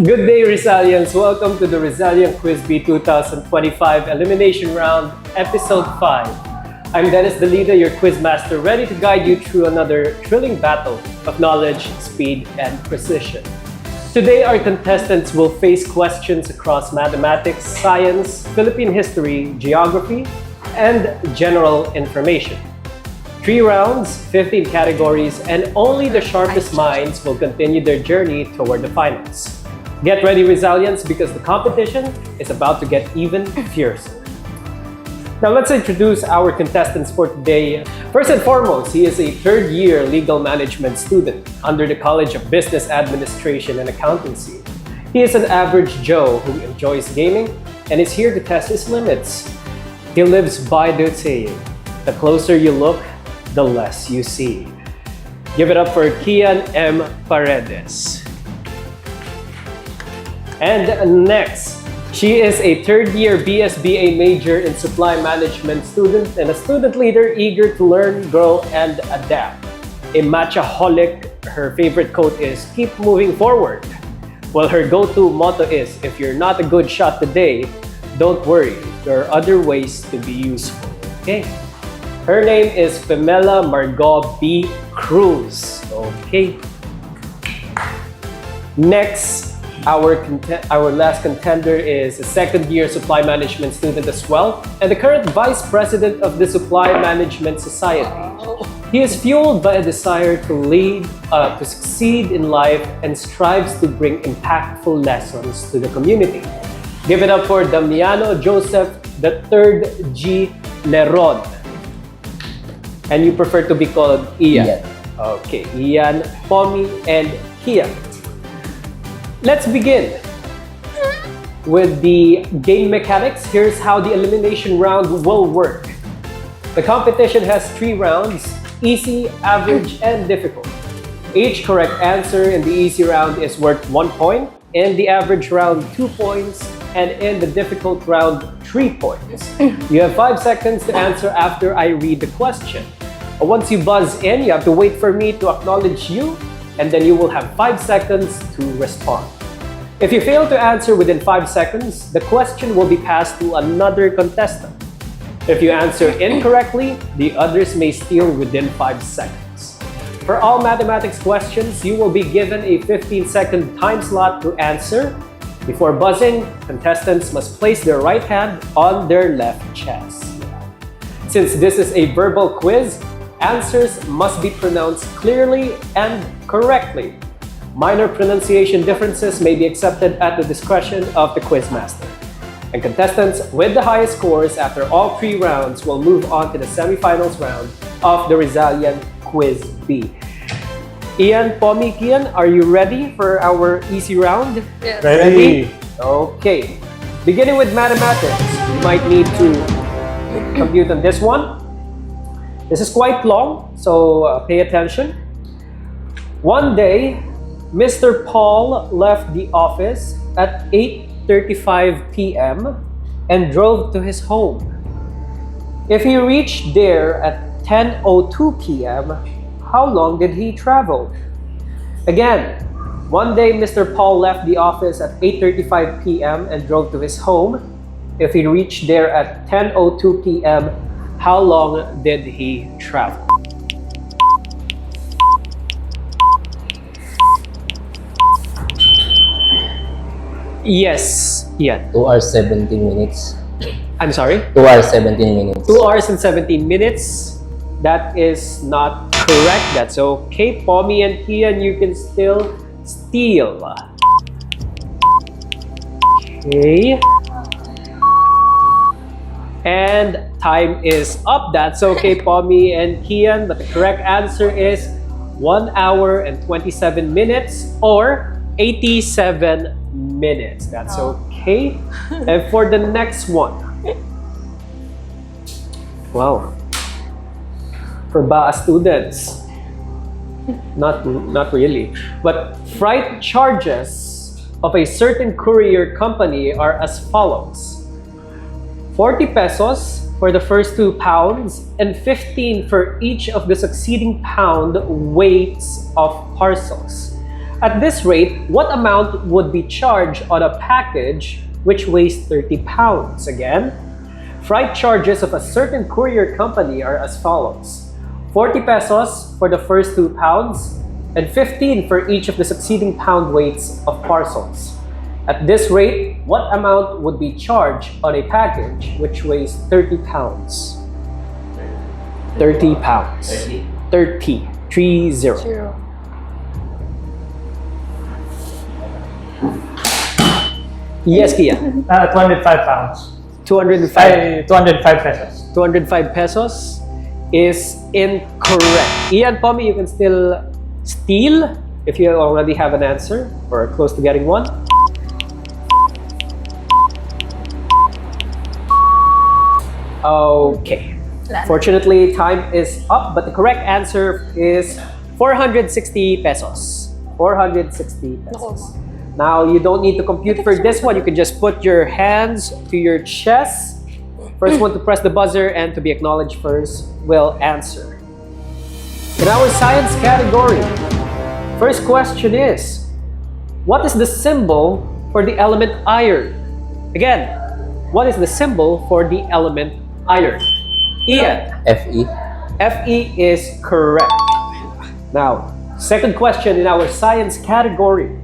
Good day, Rizalians. Welcome to the Rizalian Quiz Bee 2025 Elimination Round, Episode 5. I'm Dennis the Leader, your quiz master, ready to guide you through another thrilling battle of knowledge, speed, and precision. Today, our contestants will face questions across mathematics, science, Philippine history, geography, and general information. 3 rounds, 15 categories, and only the sharpest minds will continue their journey toward the finals. Get ready, Rizalians, because the competition is about to get even fiercer. Now let's introduce our contestants for today. First and foremost, he is a third-year legal management student under the College of Business Administration and Accountancy. He is an average Joe who enjoys gaming and is here to test his limits. He lives by the saying, the closer you look, the less you see. Give it up for 𝗘𝗽𝗶𝘀𝗋. And next, she is a third-year BSBA major in supply management student and a student leader eager to learn, grow, and adapt. A matchaholic, her favorite quote is, "Keep moving forward." Well, her go-to motto is, "If you're not a good shot today, don't worry, there are other ways to be useful." Okay. Her name is Pamela Margot B. Cruz. Okay. Next, our last contender is a second-year supply management student as well, and the current vice president of the Supply Management Society. He is fueled by a desire to lead, to succeed in life, and strives to bring impactful lessons to the community. Give it up for Damiano Joseph III G. Leron. And you prefer to be called Ian? Okay, Ian, Pomi, and Kean. Let's begin with the game mechanics. Here's how the elimination round will work. The competition has 3 rounds, easy, average, and difficult. Each correct answer in the easy round is worth 1 point, in the average round 2 points, and in the difficult round 3 points. You have 5 seconds to answer after I read the question. Once you buzz in, you have to wait for me to acknowledge you, and then you will have 5 seconds to respond. If you fail to answer within 5 seconds, the question will be passed to another contestant. If you answer incorrectly, the others may steal within 5 seconds. For all mathematics questions, you will be given a 15-second time slot to answer. Before buzzing, contestants must place their right hand on their left chest. Since this is a verbal quiz, answers must be pronounced clearly and correctly. Minor pronunciation differences may be accepted at the discretion of the quizmaster. And contestants with the highest scores after all 3 rounds will move on to the semifinals round of the Rizalian Quiz Bee. Ian, Pomi, Kean, are you ready for our easy round? Yes. Ready? Okay. Beginning with mathematics, you might need to compute on this one. This is quite long, so pay attention. One day, Mr. Paul left the office at 8:35 p.m. and drove to his home. If he reached there at 10:02 p.m., how long did he travel? Again, one day Mr. Paul left the office at 8:35 p.m. and drove to his home. If he reached there at 10:02 p.m., how long did he travel? Yes, Ian. 2 hours 17 minutes. I'm sorry? 2 hours 17 minutes. 2 hours and 17 minutes. That is not correct. That's okay. Pomi and Kean, you can still steal. Okay. And time is up. That's okay, Pomi and Kean. But the correct answer is 1 hour and 27 minutes or 87 minutes. That's okay. And for the next one. Wow. For BA students. Not really. But freight charges of a certain courier company are as follows. 40 pesos for the first 2 pounds and 15 for each of the succeeding pound weights of parcels. At this rate, what amount would be charged on a package which weighs 30 pounds? Again, freight charges of a certain courier company are as follows. 40 pesos for the first 2 pounds and 15 for each of the succeeding pound weights of parcels. At this rate, what amount would be charged on a package which weighs 30 pounds? 30 pounds. 30. 30. Yes, Kean. 205 pounds. 205. 205 pesos. 205 pesos is incorrect. Ian, Pomi, you can still steal if you already have an answer or are close to getting one. Okay. Fortunately, time is up, but the correct answer is 460 pesos. 460 pesos. Now, you don't need to compute for this one. You can just put your hands to your chest. First one to press the buzzer and to be acknowledged first will answer. In our science category, first question is, what is the symbol for the element iron? Again, what is the symbol for the element iron? Ian. Fe. Fe is correct. Now, second question in our science category.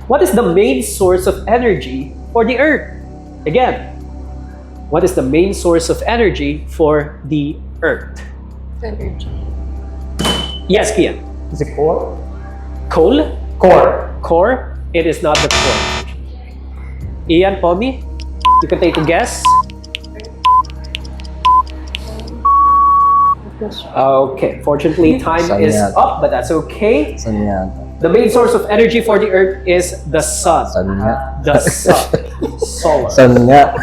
What is the main source of energy for the Earth? Again, what is the main source of energy for the Earth? Energy. Yes, Kean. Is it core? Coal? Core. Core? It is not the core. Ian, Pomi, you can take a guess. Okay, fortunately time is up, but that's okay. Sun nga. The main source of energy for the Earth is the sun. Sun nga. The sun. Solar. Sun nga.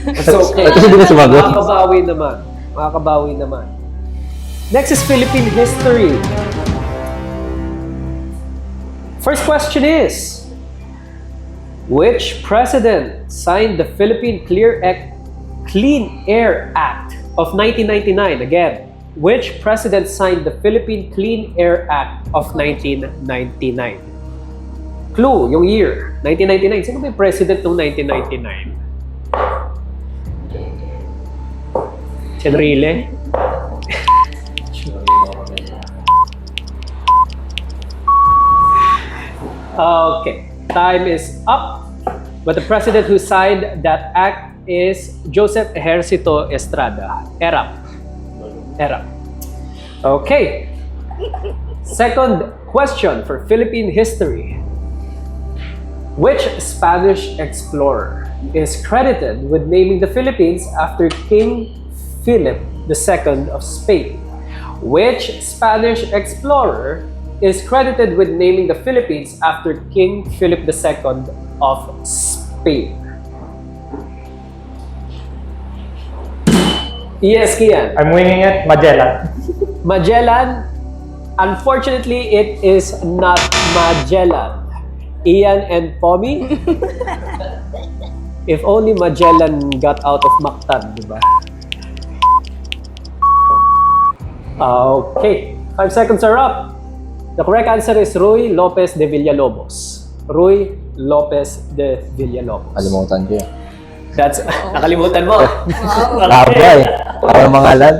It's okay. Kasi di na sumagot. Makakabawi naman. Makakabawi naman. Next is Philippine history. First question is, which president signed the Philippine Clean Air Act of 1999? Again, which president signed the Philippine Clean Air Act of 1999? Clue, yung year, 1999. Sino ba yung president ng 1999? Enrile? Okay, time is up. But the president who signed that act is Joseph Ejercito Estrada. ERAP. Okay. Second question for Philippine history. Which Spanish explorer is credited with naming the Philippines after King Philip II of Spain? Which Spanish explorer is credited with naming the Philippines after King Philip II of Spain? Yes, Kean. I'm winging it. Magellan. Magellan. Unfortunately, it is not Magellan. Ian and Pomi. If only Magellan got out of Mactan, di ba? Okay. 5 seconds are up. The correct answer is Ruy Lopez de Villalobos. Ruy Lopez de Villalobos. Kalimutan ko yun. That's, nakalimutan mo. Labay. Parang mga alam.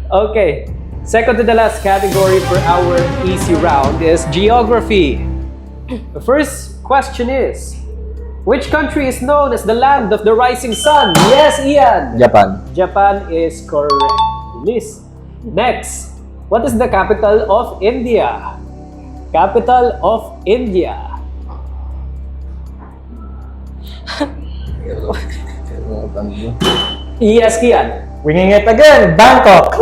Okay. Second to the last category for our easy round is geography. The first question is, which country is known as the land of the rising sun? Yes, Ian. Japan. Japan is correct. Liz. Next, what is the capital of India? Capital of India. Yes, Kean. Winging it again. Bangkok.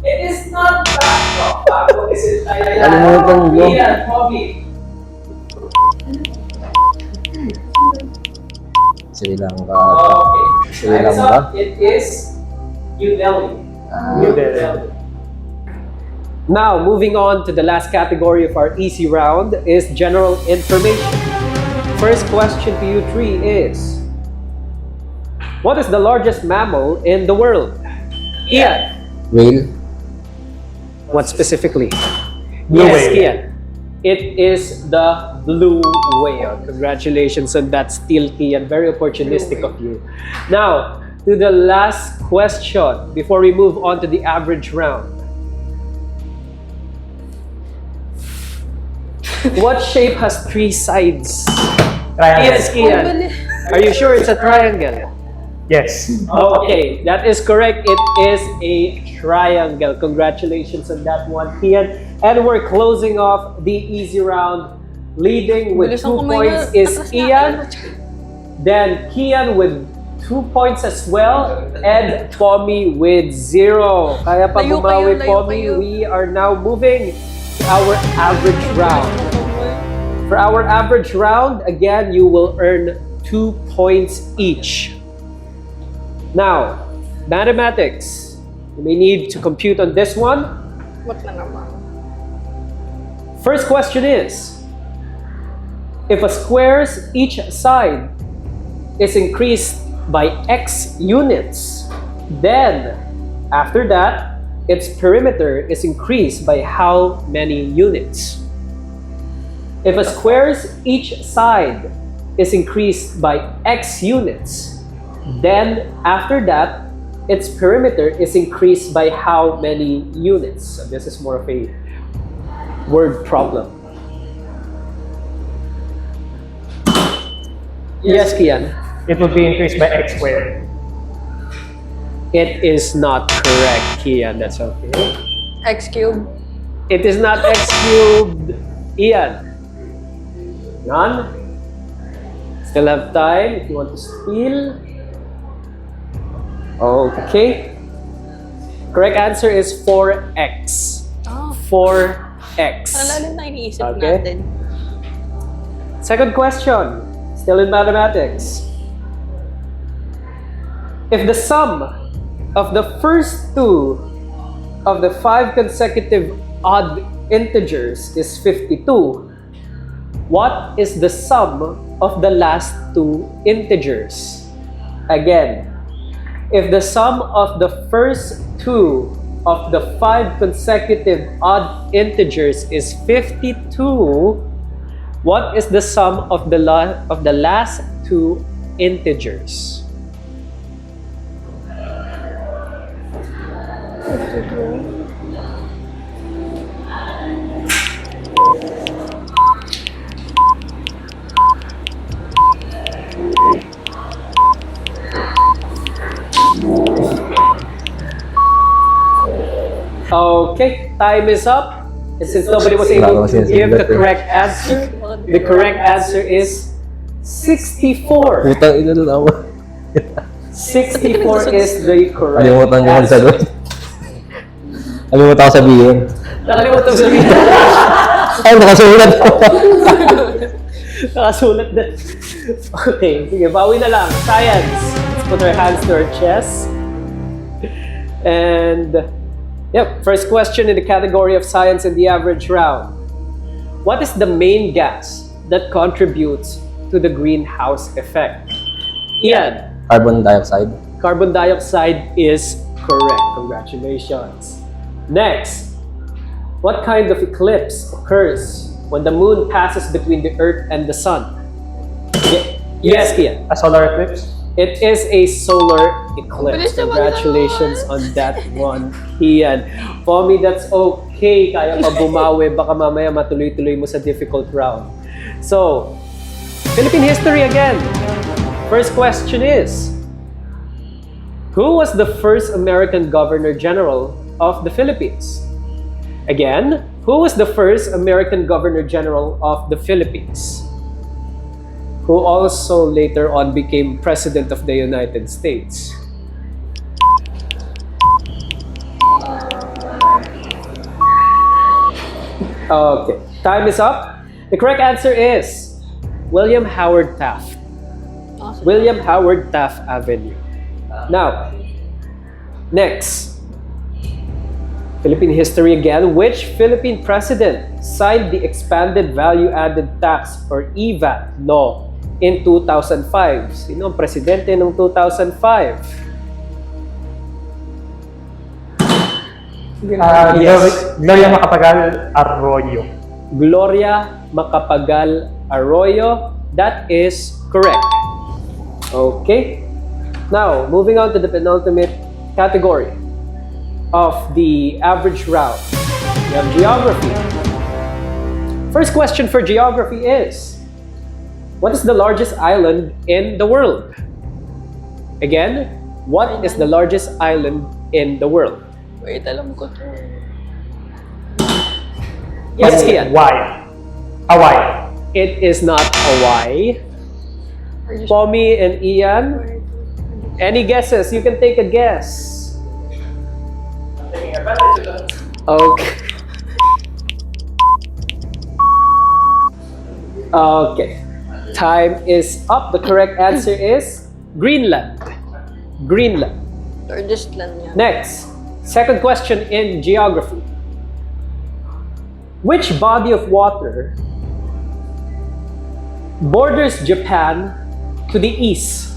It is not Bangkok. Bangkok is in Thailand. Kalimutan ko. Ian, Pomi. Sri Lanka. Okay. Sri Time's Lanka. up. It is New Delhi. New Delhi. Now, moving on to the last category of our easy round is general information. First question to you three is, what is the largest mammal in the world? Ian. Whale. What specifically? Blue Yes, whale. Kean. It is the blue whale. Congratulations on that steal, Kean. Very opportunistic of you. Now, to the last question before we move on to the average round. What shape has 3 sides? Triangle. Yes, Kean. Are you sure it's a triangle? Yes. Okay, that is correct. It is a triangle. Congratulations on that one, Kean. And we're closing off the easy round. Leading with 2 points is Ian. Then Kean with 2 points as well. And Pomi with 0. Kaya pa Layo bumawi, kayo, layo Pomi. kayo. We are now moving to our average round. For our average round, again, you will earn 2 points each. Now, mathematics. You may need to compute on this one. What na naman? First question is, if a square's each side is increased by x units, then after that, its perimeter is increased by how many units? If a square's each side is increased by x units, then after that, its perimeter is increased by how many units? So this is more of a word problem. Yes, Kian. It would be increased by x squared. It is not correct, Kian. That's okay. X cube. It is not x cubed. Ian. None? Still have time if you want to steal. Okay. Correct answer is 4x. Oh. 4x. Alalim na iniisip Okay. natin. Second question, still in mathematics. If the sum of the first 2 of the 5 consecutive odd integers is 52, what is the sum of the last 2 integers? Again, if the sum of the first 2 of the 5 consecutive odd integers is 52, what is the sum of the last 2 integers? Okay, time is up. And since nobody was able to give the correct answer, the correct answer is 64. Putang ina doon ako. 64 is the correct Alimutan ko answer. magsagot. Alimutan ko sabihin. Nakalimutan ko sabihin. Ay, nakasulat ko. Nakasulat na. Okay, sige, bawi na lang. Science. Let's put our hands to our chest. And, yep, first question in the category of science in the average round. What is the main gas that contributes to the greenhouse effect? Ian, Carbon dioxide. carbon dioxide is correct. Congratulations. Next, what kind of eclipse occurs when the moon passes between the earth and the sun? Yes, Kian. A solar eclipse? It is a solar eclipse. Bilis naman Congratulations on that one, Kian. Pomi, that's okay. Kaya pa bumawi. Baka mamaya matuloy-tuloy mo sa difficult round. So, Philippine history again. First question is, who was the first American Governor General of the Philippines? Again, who was the first American Governor General of the Philippines? Who also later on became President of the United States? Okay, time is up. The correct answer is William Howard Taft. Awesome. William Howard Taft Avenue. Now, next, Philippine history again. Which Philippine president signed the Expanded Value-Added Tax or EVAT law in 2005? Sino ang presidente noong 2005? Yes. Gloria 𝗥𝗶𝘇 Gloria Macapagal Arroyo. That is correct. Okay. Now, moving on to the penultimate category of the average round. We have geography. First question for geography is, what is the largest island in the world? Again, what is the largest island in the world? Wait, alam ko to. Yes, Kean. Hawaii. It is not Hawaii. Are you Pomi and Ian, sure? any guesses? You can take a guess. Okay. Okay. Time is up. The correct answer is Greenland. Greenland. Largest land yan. Next, second question in geography. Which body of water borders Japan to the east?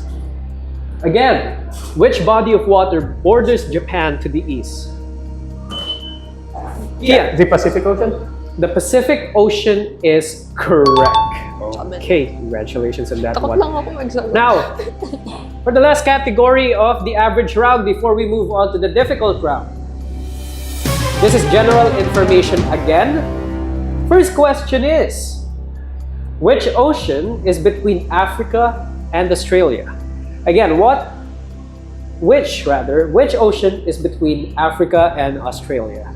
Again, which body of water borders Japan to the east? Yeah, The Pacific Ocean? the Pacific Ocean is correct. Sabi. Okay, congratulations on that Takot one. lang ako mag-sagot. Now, for the last category of the average round before we move on to the difficult round. This is general information again. First question is, which ocean is between Africa and Australia? Again, which ocean is between Africa and Australia?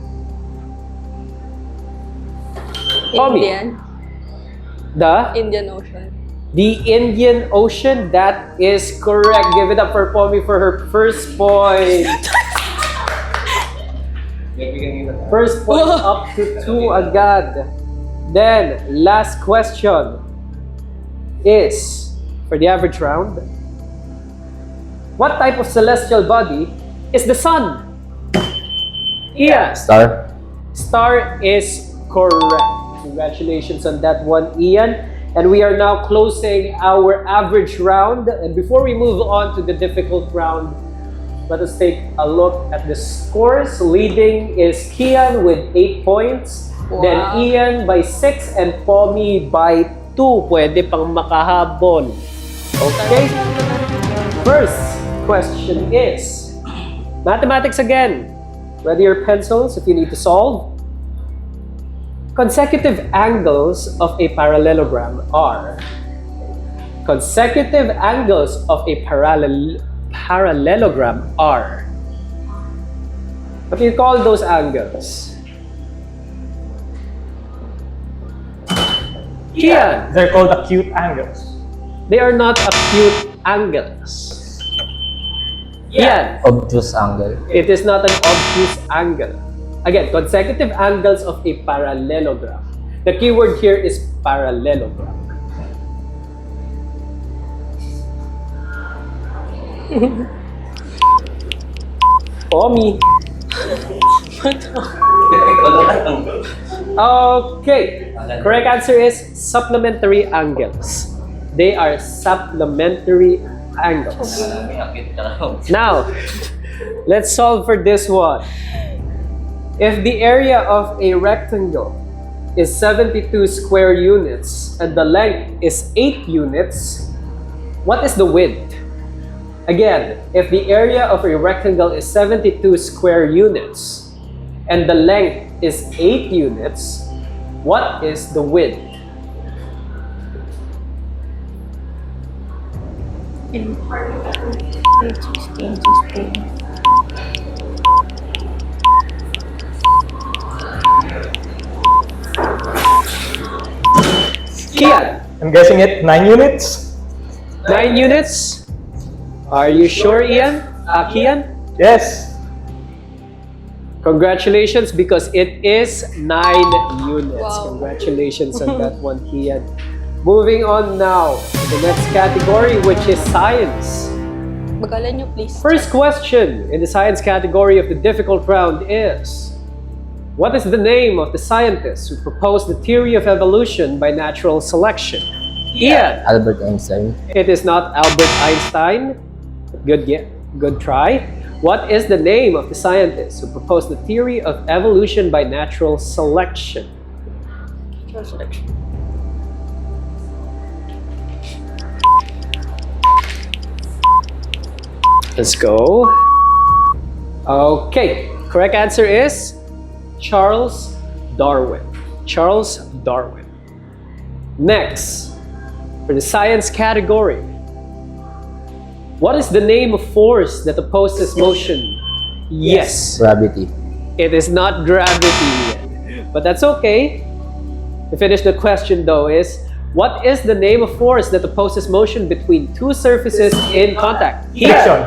Pomi. Indian Ocean. The Indian Ocean, that is correct. Give it up for Pomi for her first point. First point up to 2 agad. Then, last question is, for the average round, what type of celestial body is the sun? Ian. Star. Star is correct. Congratulations on that one, Ian. And we are now closing our average round. And before we move on to the difficult round, let us take a look at the scores. Leading is Kean with 8 points. Wow. Then Ian by 6 and Pomi by 2. Pwede pang makahabol. Okay? First question is mathematics again. Ready your pencils if you need to solve. Consecutive angles of a parallelogram are consecutive angles of a parallelogram are. What do you call those angles? Kean. They're called acute angles. They are not acute angles. Ian. Obtuse angle. It is not an obtuse angle. Again, consecutive angles of a parallelogram. The keyword here is parallelogram. Pomi. Okay. Correct answer is supplementary angles. They are supplementary angles. Now, let's solve for this one. If the area of a rectangle is 72 square units and the length is 8 units, what is the width? Again, if the area of a rectangle is 72 square units and the length is 8 units, what is the width? Kean, I'm guessing it 9 units? 9 units? Are you sure, Ian? Kean? Yes. Congratulations, because it is 9 units. Wow. Congratulations on that one, Kean. Moving on now to the next category, which is science. Bagalan nyo, please. First question in the science category of the difficult round is, what is the name of the scientist who proposed the theory of evolution by natural selection? Ian. Albert Einstein. It is not Albert Einstein. Good try. What is the name of the scientist who proposed the theory of evolution by natural selection? Natural selection. Let's go. Okay, correct answer is Charles Darwin. Charles Darwin. Next, for the science category, what is the name of force that opposes motion? Yes. Gravity. It is not gravity, but that's okay. To finish the question though is, what is the name of force that opposes motion between two surfaces in contact? Friction.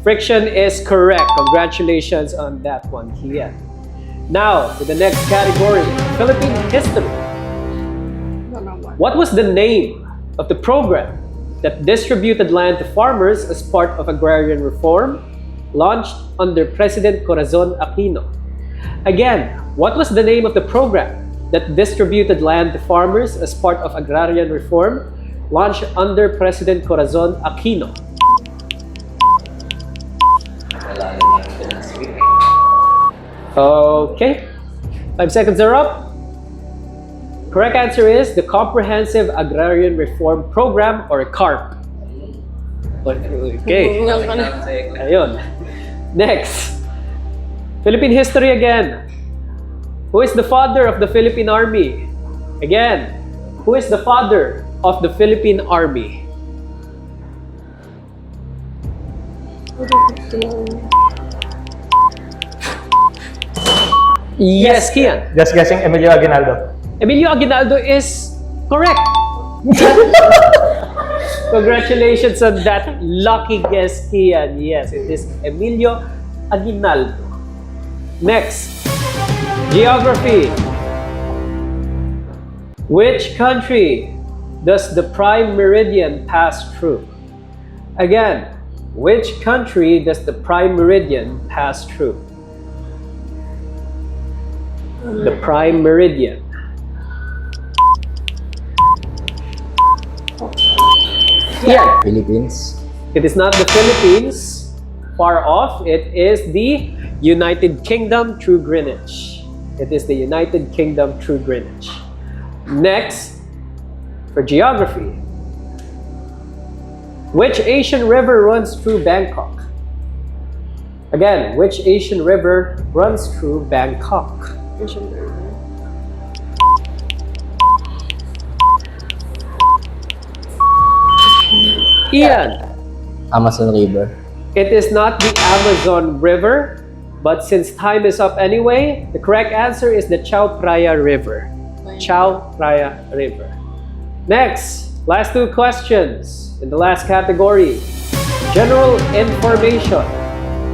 Friction is correct. Congratulations on that one, Kean. Now, to the next category, Philippine history. What was the name of the program that distributed land to farmers as part of agrarian reform launched under President Corazon Aquino? Again, what was the name of the program that distributed land to farmers as part of agrarian reform launched under President Corazon Aquino? Okay, 5 seconds are up. Correct answer is the Comprehensive Agrarian Reform Program, or CARP. Okay. Ayun. Next, Philippine history again. Who is the father of the Philippine Army? Again, who is the father of the Philippine Army? Yes, Kean. Just guessing Emilio Aguinaldo. Emilio Aguinaldo is correct. Congratulations on that lucky guess, Kean. Yes, it is Emilio Aguinaldo. Next, geography. Which country does the prime meridian pass through? Again, which country does the prime meridian pass through? The prime meridian. Yeah. Philippines. It is not the Philippines. Far off. It is the United Kingdom through Greenwich. It is the United Kingdom through Greenwich. Next, for geography. Which Asian river runs through Bangkok? Again, which Asian river runs through Bangkok? Ian. Amazon River. It is not the Amazon River, but since time is up anyway, the correct answer is the 𝗘𝗶𝘶 River. 𝗘𝗶𝘶 River. Next, last two questions in the last category. General information.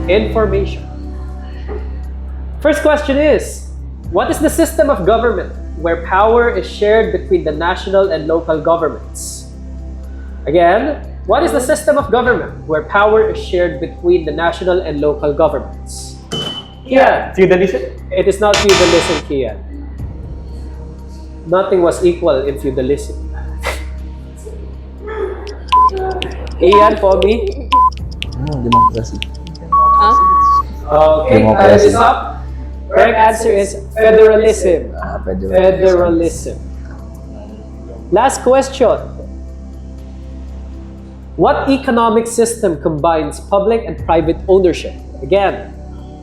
Information. First question is, what is the system of government where power is shared between the national and local governments? Again, what is the system of government where power is shared between the national and local governments? Kean. Feudalism. It is not feudalism, Kean. Nothing was equal in feudalism. Ian, Pomi. Democracy. Okay, time is up. Correct answer is federalism. Federalism. Last question. What economic system combines public and private ownership? Again,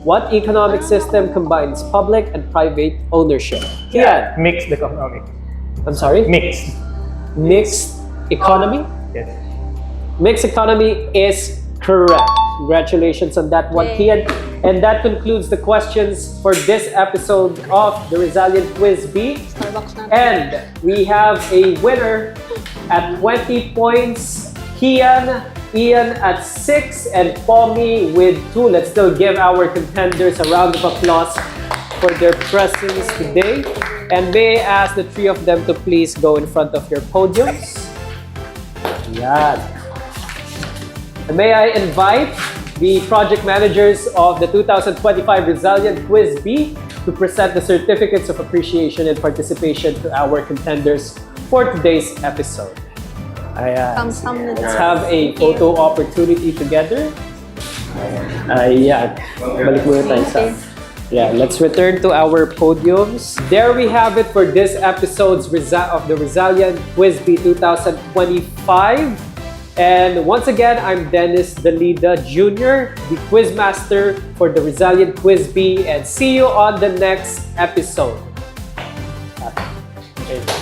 what economic system combines public and private ownership? Kean. Mixed economic. I'm sorry? Mixed. Mixed economy? Yes. Mixed economy is correct. Congratulations on that one, Kean. And that concludes the questions for this episode of the Rizalian Quiz Bee. And we have a winner at 20 points. Kean, Ian at 6, and Pomi with 2. Let's still give our contenders a round of applause for their presence today. And may I ask the three of them to please go in front of your podiums. Yan. And may I invite the project managers of the 2025 Rizalian Quiz Bee to present the certificates of appreciation and participation to our contenders for today's episode. Ayan. Let's have a photo opportunity together. Ayan. Balik muna tayo sa... Yeah, let's return to our podiums. There we have it for this episode's of the Rizalian Quiz Bee 2025. And once again, I'm Dennis Dalida Jr., the Quizmaster for the Rizalian Quiz Bee, and see you on the next episode. Okay.